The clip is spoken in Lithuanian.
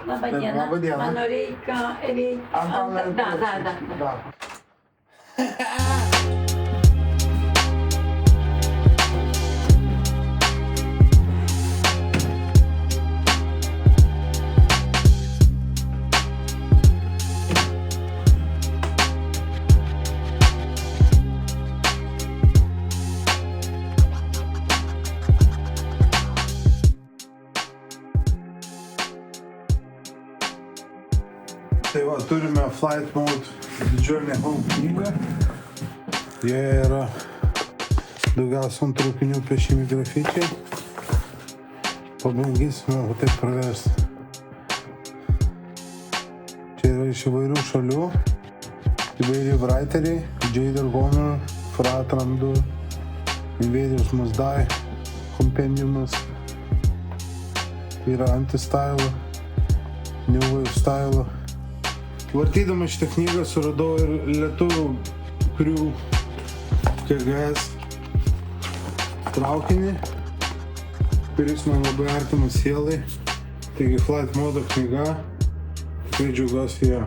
Laba diena. Mano reikia... Da. Tai va, turime Flight Mode didžiulį home knygą. Jie yra daugiausia ant traukinių piešimi grafičiai. Pabandysime va taip praversti. Čia yra iš įvairių šalių. Įvairiai writeriai, Jader Goner, Frat Randu, Invaders Must Die, Compendiumas. Yra anti-style, New Wave style. Vartydama šitą knygą suradau ir lietuvių krių KGS traukinį, kuris man labai artimas sielai. Taigi Flight Mode knyga, tikrai džiaugiuosi ją.